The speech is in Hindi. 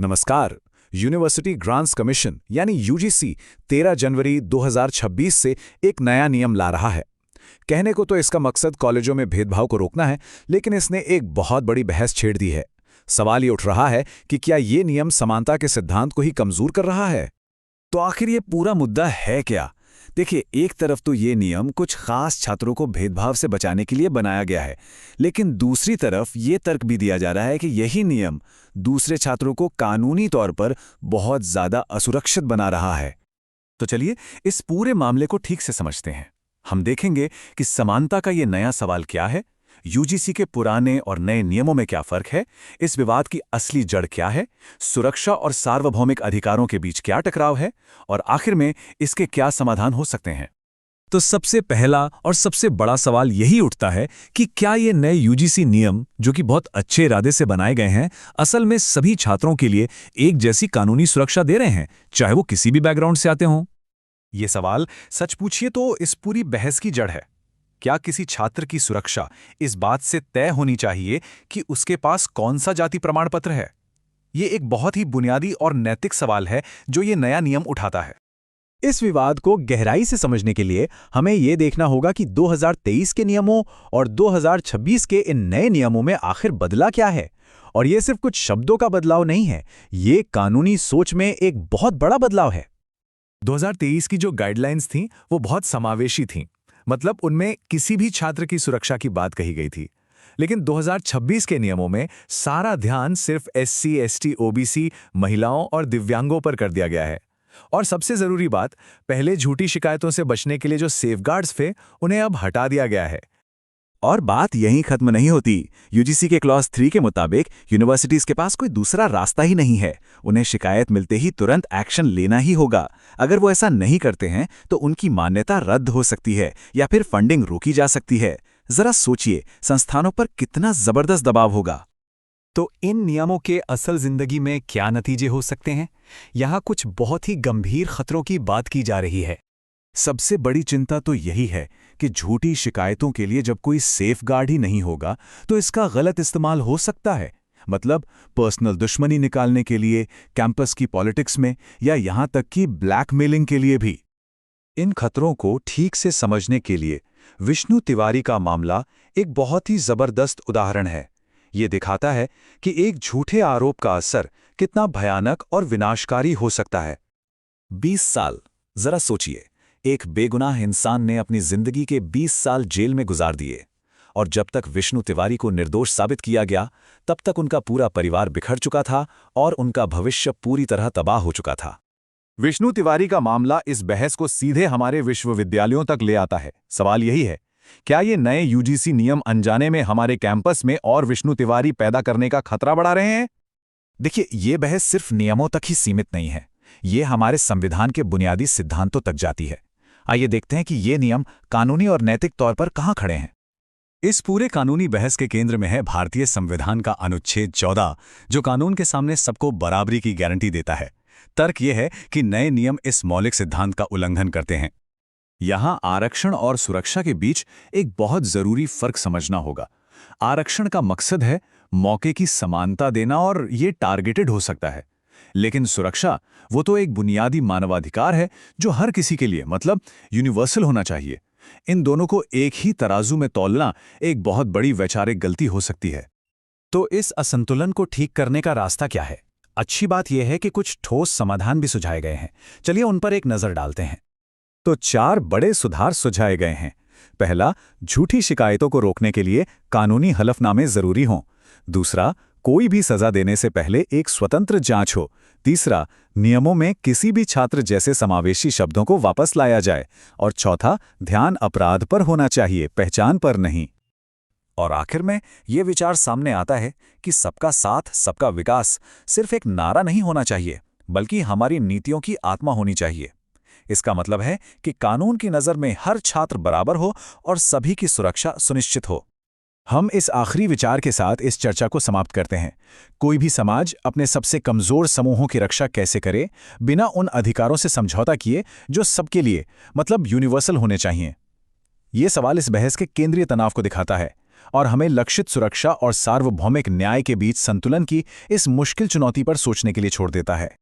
नमस्कार। यूनिवर्सिटी ग्रांट्स कमीशन यानी यूजीसी 13 जनवरी 2026 से एक नया नियम ला रहा है। कहने को तो इसका मकसद कॉलेजों में भेदभाव को रोकना है, लेकिन इसने एक बहुत बड़ी बहस छेड़ दी है। सवाल ये उठ रहा है कि क्या ये नियम समानता के सिद्धांत को ही कमजोर कर रहा है? तो आखिर ये पूरा मुद्दा है क्या? देखिए, एक तरफ तो ये नियम कुछ खास छात्रों को भेदभाव से बचाने के लिए बनाया गया है, लेकिन दूसरी तरफ ये तर्क भी दिया जा रहा है कि यही नियम दूसरे छात्रों को कानूनी तौर पर बहुत ज्यादा असुरक्षित बना रहा है। तो चलिए इस पूरे मामले को ठीक से समझते हैं। हम देखेंगे कि समानता का ये नया सवाल क्या है, यूजीसी के पुराने और नए नियमों में क्या फर्क है, इस विवाद की असली जड़ क्या है, सुरक्षा और सार्वभौमिक अधिकारों के बीच क्या टकराव है, और आखिर में इसके क्या समाधान हो सकते हैं। तो सबसे पहला और सबसे बड़ा सवाल यही उठता है कि क्या ये नए यूजीसी नियम, जो कि बहुत अच्छे इरादे से बनाए गए हैं, असल में सभी छात्रों के लिए एक जैसी कानूनी सुरक्षा दे रहे हैं, चाहे वो किसी भी बैकग्राउंड से आते हों। ये सवाल सच पूछिए तो इस पूरी बहस की जड़ है। क्या किसी छात्र की सुरक्षा इस बात से तय होनी चाहिए कि उसके पास कौन सा जाति प्रमाण पत्र है? ये एक बहुत ही बुनियादी और नैतिक सवाल है जो ये नया नियम उठाता है। इस विवाद को गहराई से समझने के लिए हमें ये देखना होगा कि 2023 के नियमों और 2026 के इन नए नियमों में आखिर बदला क्या है। और ये सिर्फ कुछ शब्दों का बदलाव नहीं है, ये कानूनी सोच में एक बहुत बड़ा बदलाव है। 2023 की जो गाइडलाइंस थीं वो बहुत समावेशी थीं, मतलब उनमें किसी भी छात्र की सुरक्षा की बात कही गई थी। लेकिन 2026 के नियमों में सारा ध्यान सिर्फ एससी, एसटी, ओबीसी, महिलाओं और दिव्यांगों पर कर दिया गया है। और सबसे जरूरी बात, पहले झूठी शिकायतों से बचने के लिए जो सेफगार्ड्स थे उन्हें अब हटा दिया गया है। और बात यहीं खत्म नहीं होती। यूजीसी के क्लॉज 3 के मुताबिक यूनिवर्सिटीज के पास कोई दूसरा रास्ता ही नहीं है। उन्हें शिकायत मिलते ही तुरंत एक्शन लेना ही होगा। अगर वो ऐसा नहीं करते हैं तो उनकी मान्यता रद्द हो सकती है या फिर फंडिंग रोकी जा सकती है। जरा सोचिए, संस्थानों पर कितना जबरदस्त दबाव होगा। तो इन नियमों के असल जिंदगी में क्या नतीजे हो सकते हैं? यहाँ कुछ बहुत ही गंभीर खतरों की बात की जा रही है। सबसे बड़ी चिंता तो यही है कि झूठी शिकायतों के लिए जब कोई सेफगार्ड ही नहीं होगा तो इसका गलत इस्तेमाल हो सकता है। मतलब पर्सनल दुश्मनी निकालने के लिए, कैंपस की पॉलिटिक्स में, या यहां तक कि ब्लैकमेलिंग के लिए भी। इन खतरों को ठीक से समझने के लिए विष्णु तिवारी का मामला एक बहुत ही जबरदस्त उदाहरण है। ये दिखाता है कि एक झूठे आरोप का असर कितना भयानक और विनाशकारी हो सकता है। 20 साल, जरा सोचिए, एक बेगुनाह इंसान ने अपनी जिंदगी के 20 साल जेल में गुजार दिए, और जब तक विष्णु तिवारी को निर्दोष साबित किया गया तब तक उनका पूरा परिवार बिखर चुका था और उनका भविष्य पूरी तरह तबाह हो चुका था। विष्णु तिवारी का मामला इस बहस को सीधे हमारे विश्वविद्यालयों तक ले आता है। सवाल यही है, क्या ये नए यूजीसी नियम अनजाने में हमारे कैंपस में और विष्णु तिवारी पैदा करने का खतरा बढ़ा रहे हैं? देखिए, ये बहस सिर्फ नियमों तक ही सीमित नहीं है, ये हमारे संविधान के बुनियादी सिद्धांतों तक जाती है। आइए देखते हैं कि ये नियम कानूनी और नैतिक तौर पर कहाँ खड़े हैं। इस पूरे कानूनी बहस के केंद्र में है भारतीय संविधान का अनुच्छेद 14, जो कानून के सामने सबको बराबरी की गारंटी देता है। तर्क यह है कि नए नियम इस मौलिक सिद्धांत का उल्लंघन करते हैं। यहां आरक्षण और सुरक्षा के बीच एक बहुत जरूरी फर्क समझना होगा। आरक्षण का मकसद है मौके की समानता देना, और ये टारगेटेड हो सकता है। लेकिन सुरक्षा, वो तो एक बुनियादी मानवाधिकार है जो हर किसी के लिए, मतलब यूनिवर्सल होना चाहिए। इन दोनों को एक ही तराजू में तौलना एक बहुत बड़ी वैचारिक गलती हो सकती है। तो इस असंतुलन को ठीक करने का रास्ता क्या है? अच्छी बात यह है कि कुछ ठोस समाधान भी सुझाए गए हैं। चलिए उन पर एक नजर डालते हैं। तो 4 बड़े सुधार सुझाए गए हैं। पहला, झूठी शिकायतों को रोकने के लिए कानूनी हलफनामे जरूरी हों। दूसरा, कोई भी सजा देने से पहले एक स्वतंत्र जांच हो। तीसरा, नियमों में किसी भी छात्र जैसे समावेशी शब्दों को वापस लाया जाए। और चौथा, ध्यान अपराध पर होना चाहिए, पहचान पर नहीं। और आखिर में ये विचार सामने आता है कि सबका साथ, सबका विकास सिर्फ एक नारा नहीं होना चाहिए, बल्कि हमारी नीतियों की आत्मा होनी चाहिए। इसका मतलब है कि कानून की नज़र में हर छात्र बराबर हो और सभी की सुरक्षा सुनिश्चित हो। हम इस आखिरी विचार के साथ इस चर्चा को समाप्त करते हैं। कोई भी समाज अपने सबसे कमजोर समूहों की रक्षा कैसे करे, बिना उन अधिकारों से समझौता किए जो सबके लिए, मतलब यूनिवर्सल होने चाहिए? ये सवाल इस बहस के केंद्रीय तनाव को दिखाता है। और हमें लक्षित सुरक्षा और सार्वभौमिक न्याय के बीच संतुलन की इस मुश्किल चुनौती पर सोचने के लिए छोड़ देता है।